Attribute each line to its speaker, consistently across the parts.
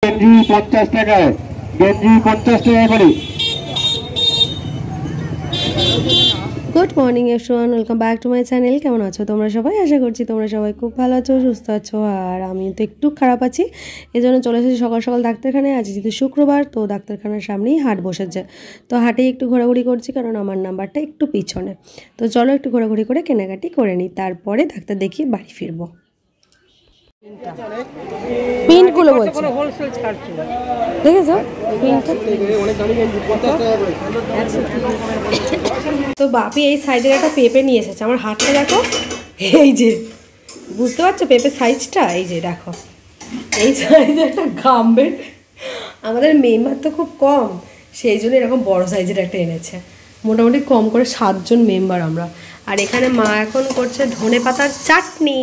Speaker 1: গেঞ্জি 50 টাকায়, গেঞ্জি 50 টাকা করে।
Speaker 2: Good morning everyone, welcome back to my channel. কেমন আছো তোমরা সবাই? আশা করছি তোমরা সবাই খুব ভালো আছো, সুস্থ আছো। আর আমি তো একটু খারাপ আছি, এই জন্য চলে এসেছি সকাল সকাল ডাক্তারখানায়। আজ যেহেতু শুক্রবার, তো ডাক্তারখানার সামনেই হাট বসেছে, তো হাটেই একটু ঘোরাঘুরি করছি, কারণ আমার নাম্বারটা একটু পিছনে। তো চলো একটু ঘোরাঘুরি করে কেনাকাটি করে নিই, তারপরে ডাক্তার দেখিয়ে বাড়ি ফিরবো। প্রিন্টগুলো বলছি, দেখেছো তো বাপি এই সাইজের একটা পেঁপে নিয়ে এসেছে। আমার হাতটা দেখো, এই যে বুঝতে পারছো পেঁপের সাইজটা, এই যে দেখো এই সাইজের একটা গাম্বের। আমাদের মেম্বার তো খুব কম, সেই জন্য এরকম বড় সাইজের একটা এনেছে। মোটামুটি কম করে 7 জন মেম্বার আমরা। আর এখানে মা এখন করছে ধনে পাতার চাটনি,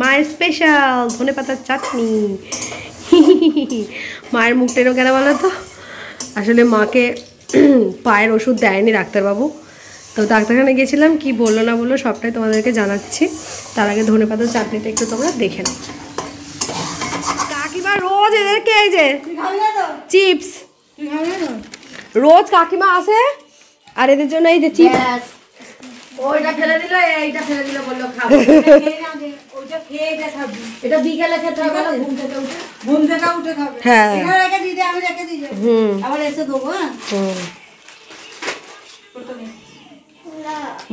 Speaker 2: মায়ের স্পেশাল ধনে পাতার চাটনি। মায়ের মুখ টেনো কেন বলো তো, আসলে মাকে পায়ের ওষুধ দেয়নি ডাক্তারবাবু, তো ডাক্তারখানে গেছিলাম, কি বললো না বললো সবটাই তোমাদেরকে জানাচ্ছি। তার আগে ধনে পাতার চাটনিটা একটু তোমরা দেখে নাও। কাকিমা রোজ এদেরকে এই যে চিপস, রোজ কাকিমা আসে আর এদের জন্য এই যে চিপস, ওইটা ফেলে দিল, এইটা ফেলে দিল, বললো খাবো। ওইটা খেয়ে এটা খাবি, এটা বিকেলে খেতে হবে, ঘুম থেকে উঠে খাবে। হ্যাঁ এখানে রেখে দিই, আমি রেখে দিই, আবার এসে দেবো। হ্যাঁ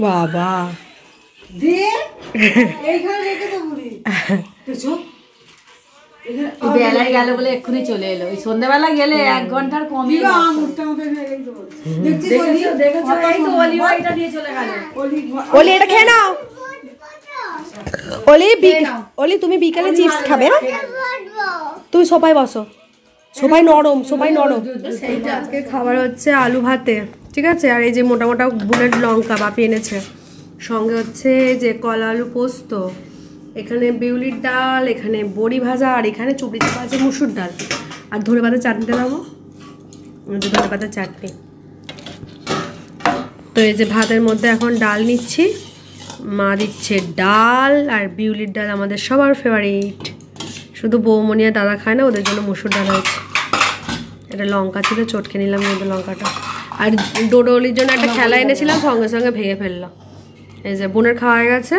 Speaker 2: বাবা দিয়ে এইখানে রেখে দেবো রে।
Speaker 3: বেলায় গেল বলে এক্ষুনি চলে এলো, ওই সন্ধ্যাবেলা গেলে 1 ঘন্টার কমই।
Speaker 2: ওলি এটা খেয়ে নাও, ওলি তুমি বিকালে চিপস খাবে, তুমি সবাই বসো, সবাই নরম, সবাই নরম। আজকে খাবার হচ্ছে আলু ভাতে, ঠিক আছে। আর এই যে মোটা মোটা বুলেট লঙ্কা বাপি এনেছে, সঙ্গে হচ্ছে যে কলা আলু পোস্ত, এখানে বিউলির ডাল, এখানে বড়ি ভাজা, আর এখানে চুপড়ি চাপা আছে মুসুর ডাল। আর ধনে পাতার চাটনিটা দেবো, ধনে পাতার চাটনি। তো এই যে ভাতের মধ্যে এখন ডাল নিচ্ছি, মা দিচ্ছে ডাল, আর বিউলির ডাল আমাদের সবার ফেভারিট, শুধু বৌমনি আর দাদা খায় না, ওদের জন্য মুসুর ডাল হয়েছে। এটা লঙ্কা ছিল, চটকে নিলাম কিন্তু লঙ্কাটা। আর ডোডলির জন্য একটা খেলা এনেছিলাম, সঙ্গে সঙ্গে ভেঙে ফেললো। এই যে বোনের খাওয়া হয়ে গেছে,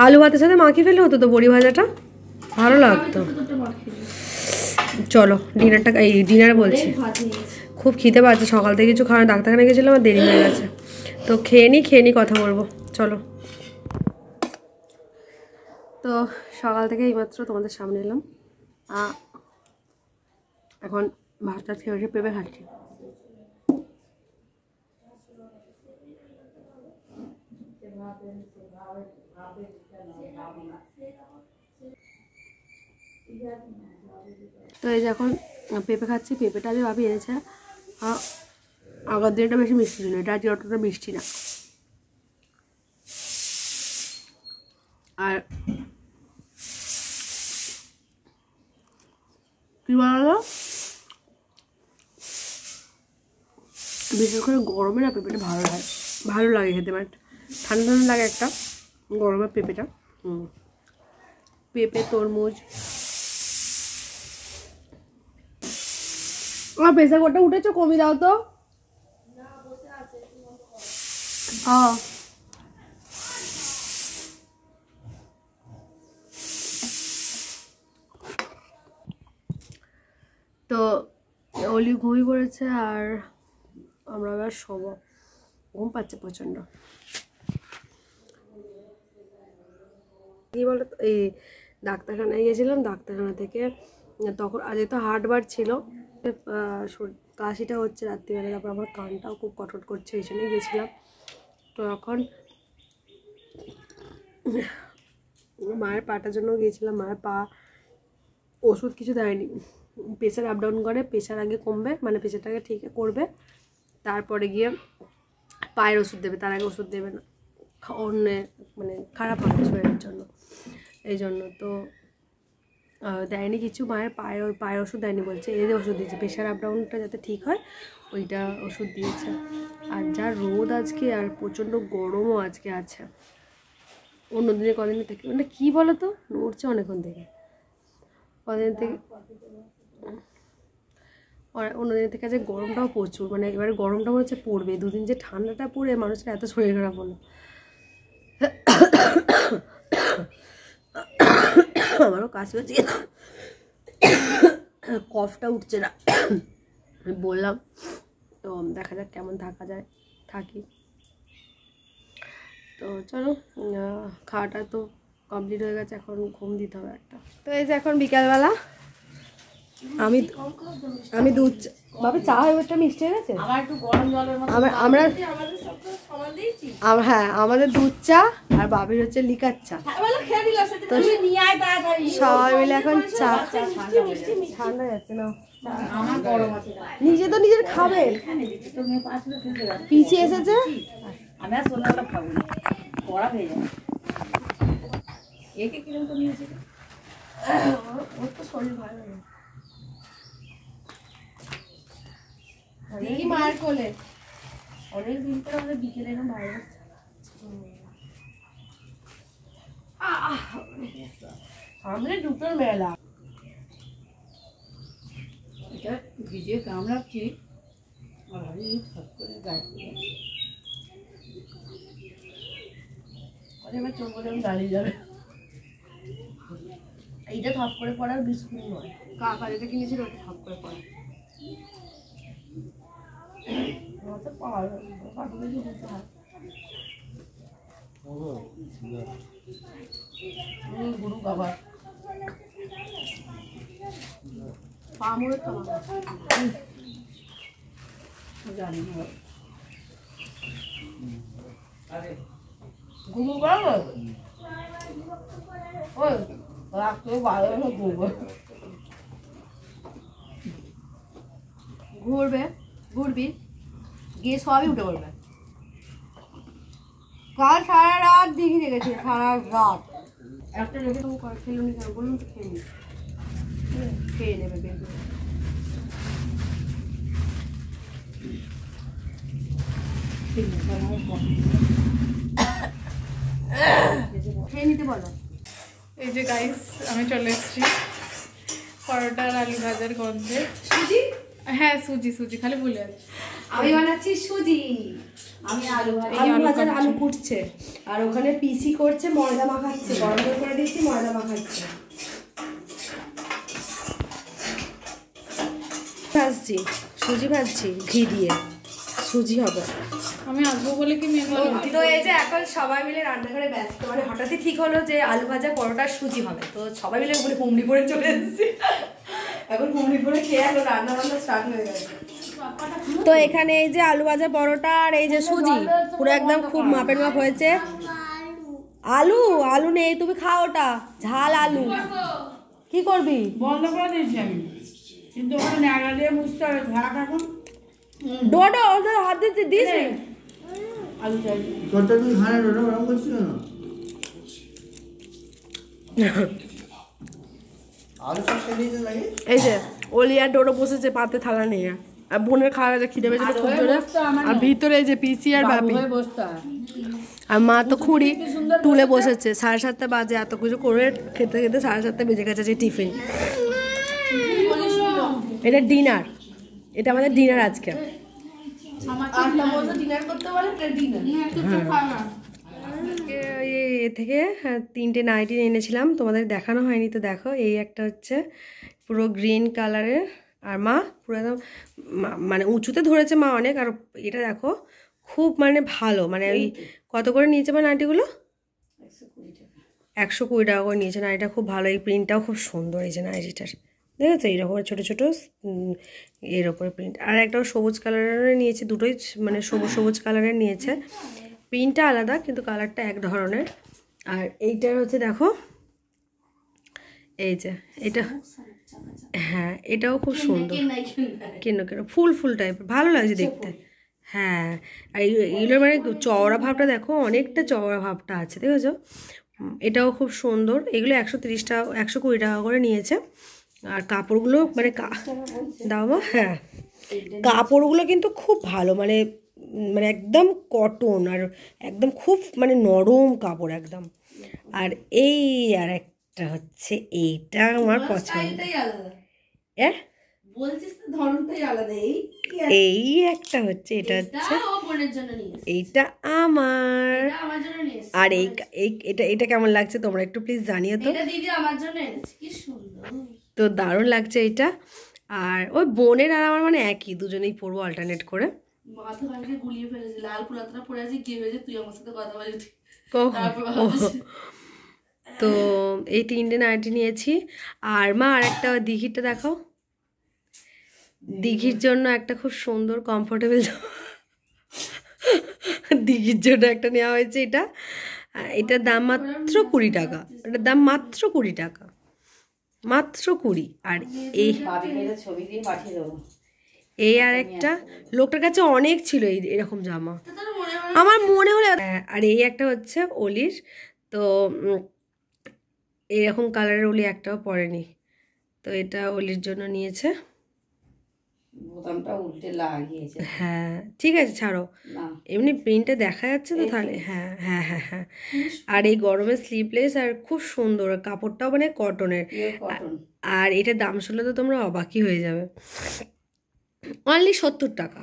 Speaker 2: আলু ভাতের সাথে মাখিয়ে ফেললে হতো তো বড়ি ভাজাটা, ভালো লাগতো। চলো ডিনারটা, এই ডিনারে বলছি, খুব খিদে পাচ্ছে, সকাল থেকে কিছু খাওয়া, ডাক্তারখানে গেছিলাম আর দেরি হয়ে গেছে। তো খেয়ে নিই কথা বলবো, চলো। তো সকাল থেকে এইমাত্র তোমাদের সামনে এলাম, এখন ভাতটা খেয়ে বসে পেঁপে খাচ্ছি। তো এই যে এখন পেঁপে খাচ্ছি, পেঁপেটা যে ভাবি এনেছে, আগের দিনটা বেশি মিষ্টি ছিল, এটা আজকে অতটা মিষ্টি না। আর কি বলো, বিশেষ করে গরমে না পেঁপেটা ভালো লাগে খেতে, বাট ঠান্ডা ঠান্ডা লাগে একটা গরমের পেঁপেটা। পেঁপে, তরমুজ। আমার প্রেসার কোডটা উঠেছো, কমিয়ে দাও তো। তো অলি ঘুমিয়ে পড়েছে, আর আমরা আবার শোবো, ঘুম পাচ্ছে প্রচণ্ড। কি বলো, এই ডাক্তারখানায় গেছিলাম, ডাক্তারখানা থেকে তখন আজকে তো হাটবার ছিল, কাশিটা হচ্ছে রাত্রিবেলা, তারপর আমার কানটাও খুব কটকট করছে, এই জন্যই গেছিলাম। তো এখন মায়ের পাটার জন্য গিয়েছিলাম, মায়ের পা ওষুধ কিছু দেয়নি, প্রেশার আপ ডাউন করে, প্রেশার আগে কমবে, মানে প্রেশারটাকে ঠিক করবে, তারপরে গিয়ে পায়ের ওষুধ দেবে, তার আগে ওষুধ দেবে না, অন্য মানে খারাপ হবে শরীরের জন্য, এই জন্য। তো দেয়নি কিছু, মায়ের পায়ের ওষুধ দেয়নি, বলছে এই যে ওষুধ দিয়েছে প্রেশার আপ ডাউনটা যাতে ঠিক হয়, ওইটা ওষুধ দিয়েছে। আর যা রোদ আজকে, আর প্রচণ্ড গরমও আজকে আছে, অন্য দিনে কদিন থেকে, মানে কী বলো তো, নড়ছে অনেকক্ষণ থেকে, কদিন থেকে অন্যদিনের থেকে যে গরমটাও প্রচুর, মানে এবারে গরমটা মনে হচ্ছে পড়বে, দুদিন যে ঠান্ডাটা পড়ে মানুষের এত শরীর খারাপ হলো। আমারও কাজ হচ্ছে, কফটা উঠছে না, আমি বললাম। তো দেখা যাক কেমন থাকি। তো চলো, খাওয়াটা তো কমপ্লিট হয়ে গেছে, এখন ঘুম দিতে হবে একটা। তো এই যে এখন বিকালবেলা আমি দুধ বাবা চা হয়ে একটা মিষ্টি হয়ে গেছে, হ্যাঁ আমাদের দুধ চা আর বাবির হচ্ছে লিকার চা। তো সবাই মিলে এখন চা, ঠান্ডা যাচ্ছে না, নিজে তো নিজের খাবে, পিছিয়ে এসেছে।
Speaker 3: আমি আর সোনাটা খাবো না, পড়া হয়ে যাবে। একে কিরকম তো নিয়েছে,
Speaker 2: ওর তো শরীর ভালো না, দেখি মায়ের কোলে অনেক দিন পরে আমাদের বিকেলে এরকম বাইরে সামনে দুটোর মেলা।
Speaker 3: এটা ভিজিয়ে কামড়াচ্ছি আর আমি ঠক করে গায়ে
Speaker 2: এবার চোখ করে আমি দাঁড়িয়ে যাবে। এইটা থপ করে পড়ার বিস্কুট নয়, কাকা যেটা কিনেছিল ওটা থপ করে পড়া। গুরু বাবা পামড়ের তো
Speaker 3: জানি না
Speaker 2: গুরু বাবা ওই রাখতে ভালো ঘুরবি গিয়ে সবই উঠে পড়বে। কাল সারা রাত দেখি রেখেছি, সারা রাত একটা রেখে তো খেলো নি কেন বলুন তো, খেয়ে নেবে বের করে। খেয়ে নিতে বলো।
Speaker 4: এই যে গাইস আমি চলে এসেছি পরোটা আর আলু ভাজার গন্ধে।
Speaker 2: সুজি?
Speaker 4: হ্যাঁ সুজি খালি ভুলে যাচ্ছি।
Speaker 2: আমি বানাচ্ছি সুজি,
Speaker 3: আমি আলু
Speaker 2: ভাজার আলু কুটছে, আর ওখানে পিসি করছে ময়দা মাখাচ্ছে, গরম জল করে দিয়েছি ময়দা মাখাচ্ছে। সুজি ভাজছি ঘি দিয়ে, সুজি হবে।
Speaker 4: আমি আসবো বলে কি মেয়ে বলো।
Speaker 2: তো এই যে এখন সবাই মিলে রান্নাঘরে ব্যস্ত, মানে হঠাৎই ঠিক হলো যে আলু ভাজা পরোটা সুজি হবে, তো সবাই মিলে উপরে হুমড়ি পড়ে চলে এসেছি। এখন হুমড়ি পড়ে খেয়ে এখন রান্না বান্না স্টার্ট হয়ে গেছে। তো এখানে এই যে আলু ভাজা পরোটা আর এই যে সুজি পুরো একদম খুব মাপের মাপ হয়েছে। আলু নেই, তুমি খাও ওটা ঝাল আলু। কি করবি?
Speaker 3: বন্ধ করে দিয়েছি আমি, কিন্তু ওখানে ন্যাড়া দিয়ে বুঝতে হবে ভাড়া এখন
Speaker 2: ডোডো ওদের হাত দিতে দিস
Speaker 3: আলু চাই।
Speaker 5: তোরটা তুই খানে ডোডো ওরকম করছিস কেন? আলু সব খেয়ে লাগে।
Speaker 2: এই যে ওলিয়া ডোডো বসেছে পাতে থালা নিয়ে, আর বোনের খাওয়া গেছে, খিদে পেয়েছিল খুব জোরে, আর ভিতরে এই যে পিসি আর বাপি আর মা তো খুঁড়ি তুলে বসেছে। 7:30 বাজে, এত কিছু করে খেতে খেতে 7:30 বেজে গেছে। যে টিফিন, এটা ডিনার, এটা আমাদের ডিনার আজকে। এ থেকে 3টে নাইটি এনেছিলাম, তোমাদের দেখানো হয়নি, তো দেখো এই একটা হচ্ছে পুরো গ্রিন কালারের, আর মা পুরো একদম মানে উঁচুতে ধরেছে মা অনেক, আর এটা দেখো খুব মানে ভালো, মানে ওই কত করে নিয়েছে মা নাইটিগুলো? 120 টাকা করে নিয়েছে। নাইটিটা খুব ভালো, এই প্রিন্টটাও খুব সুন্দর এই যে নাইটিটার, দেখেছো এইরকম ছোটো ছোটো এর ওপরে প্রিন্ট। আর একটা সবুজ কালারের নিয়েছে, দুটোই মানে সবুজ কালারের নিয়েছে, প্রিন্টটা আলাদা কিন্তু কালারটা এক ধরনের। আর এইটার হচ্ছে দেখো এই যে এটা, হ্যাঁ এটাও খুব সুন্দর, কেন ফুল টাইপের ভালো লাগছে দেখতে। হ্যাঁ আর এইগুলোর মানে চওড়া ভাবটা দেখো, অনেকটা চওড়া ভাবটা আছে, দেখেছো? এটাও খুব সুন্দর। এগুলো 130 টাকা 120 টাকা করে নিয়েছে। আর কাপড়গুলো মানে দাও মা, হ্যাঁ কাপড়গুলো কিন্তু খুব ভালো, মানে একদম কটন, আর একদম খুব মানে নরম কাপড় একদম। আর এই আর একটা হচ্ছে এইটা আমার পছন্দ।
Speaker 3: বলছিস তো ধরনটাই আলাদা।
Speaker 2: এই একটা হচ্ছে, এটা হচ্ছে,
Speaker 3: ও বোনের জন্য নিয়ে
Speaker 2: এইটা আমার।
Speaker 3: আমার জন্য নিয়ে
Speaker 2: আর এটা এটা কেমন লাগছে তোমরা একটু প্লিজ জানিও তো।
Speaker 3: এটা দিদি আমার জন্য এনেছে, কি সুন্দর।
Speaker 2: তো দারুণ লাগছে এটা। আর ওই বোনের আর আমার মানে একই, দুজনেই পরবো অল্টারনেট করে।
Speaker 3: মাথা কানকে গুলিয়ে ফেলেছে, লাল পুরাতরা পড়ে আছে, কি হয়েছে তুই আমার সাথে কথা বলি।
Speaker 2: তো এই 3টে নাইটি নিয়েছি। আর মা আর একটা দিঘিরটা দেখাও। দিঘির জন্য একটা খুব সুন্দর কমফোর্টেবল দিঘির জন্য একটা নেওয়া হয়েছে। এটা এটার দাম মাত্র 20 টাকা। এটার দাম মাত্র 20 টাকা, মাত্র 20। আর এই
Speaker 3: ছবি দিয়ে পাঠিয়ে দেবো।
Speaker 2: এই আর একটা লোকটার কাছে অনেক ছিল এরকম জামা, আমার মনে হলো। আর এই একটা হচ্ছে অলির, তো এরকম কালারের অলি একটাও পরেনি, তো এটা অলির জন্য নিয়েছে।
Speaker 3: বোতামটা উল্টে লাগিয়েছে।
Speaker 2: হ্যাঁ ঠিক আছে, ছাড়ো, এমনি প্রিন্টে দেখা যাচ্ছে তো তাহলে। হ্যাঁ হ্যাঁ হ্যাঁ হ্যাঁ। আর এই গরমে স্লিভলেস আর খুব সুন্দর, কাপড়টাও মানে কটনের। আর এটার দাম শুনলে তো তোমরা অবাকই হয়ে যাবে, অনলি 70 টাকা।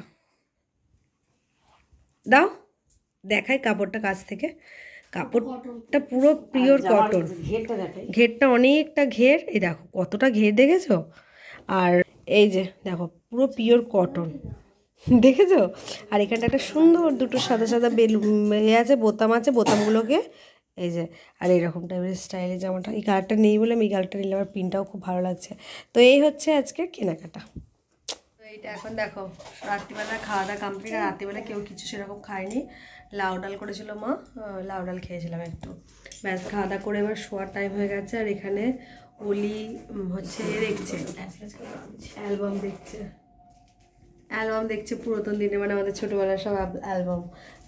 Speaker 2: দাও দেখাই কাপড়টা কাছ থেকে। কাপড়টা পুরো পিওর কটন, ঘেরটা অনেকটা ঘের, এই দেখো কতটা ঘের দেখেছো। আর এই যে দেখো পুরো পিওর কটন, দেখেছো। আর এখানটা একটা সুন্দর দুটো সাদা সাদা বেলুন আছে, বোতাম আছে, বোতামগুলোকে এই যে। আর এইরকম টাইপের স্টাইলের জামাটা, এই কালারটা নেই বলে আমি এই কালারটা নিলাম, আর প্রিন্টটাও খুব ভালো লাগছে। তো এই হচ্ছে আজকে কেনাকাটা। তো এইটা এখন দেখো রাত্রিবেলা খাওয়া দাওয়া কমপ্লিট। আর রাত্রিবেলা কেউ কিছু সেরকম খায়নি, লাউ ডাল করেছিল মা, লাউ ডাল খেয়েছিলাম একটু, ব্যাস। খাওয়া দাওয়া করে এবার শোয়ার টাইম হয়ে গেছে। আর এখানে অলি হচ্ছে দেখছে অ্যালবাম দেখছে পুরাতন দিনে, মানে আমাদের ছোটোবেলার সব অ্যালবাম।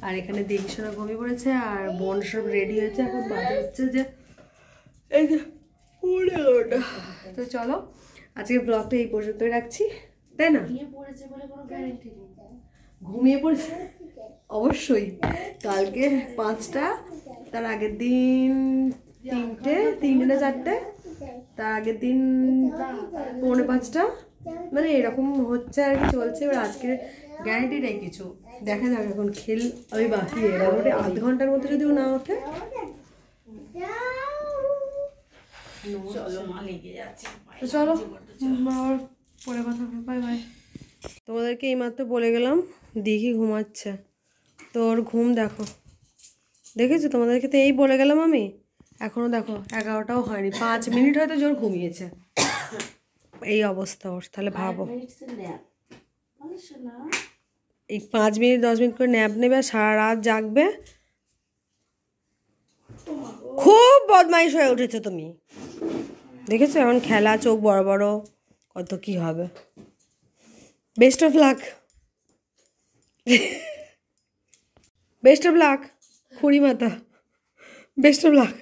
Speaker 2: আর এখানে দেখিশোনা ঘুমিয়ে পড়েছে, আর বোন সব রেডি হয়েছে। এখন বাজে হচ্ছে যে এই যে 11টা। তো চলো আজকে ব্লগটা এই পর্যন্তই রাখছি, তাই না? ঘুমিয়ে পড়েছে অবশ্যই। কালকে 5টা, তার আগের দিন 3টে না 4টে, তার আগের দিন 4:45টা, মানে এরকম হচ্ছে আর কি চলছে। এবার আজকে গ্যারান্টি নেই কিছু, দেখা যাক। এখন খেল আমি বাকি, মোটামুটি আধ ঘন্টার মধ্যে যদিও না ওঠে। তো চলো আবার পরে কথা হবে, বাই বাই। তোমাদেরকে এইমাত্র বলে গেলাম দিঘি ঘুমাচ্ছে, তোর ঘুম দেখো, দেখেছো? তোমাদেরকে তো এই বলে গেলাম আমি, এখনও দেখো 11টাও হয়নি, 5 মিনিট হয়তো জোর ঘুমিয়েছে। এই অবস্থা ওর, তাহলে ভাবো এই 5 মিনিট 10 মিনিট করে ন্যাপ নেবে, সারা রাত জাগবে। খুব বদমাইশ হয়ে উঠেছো তুমি, দেখেছো? এখন খেলা, চোখ বড় বড়, কত কি হবে। Best of luck, best of luck খুড়ি মাতা, বেস্ট অফ লাক।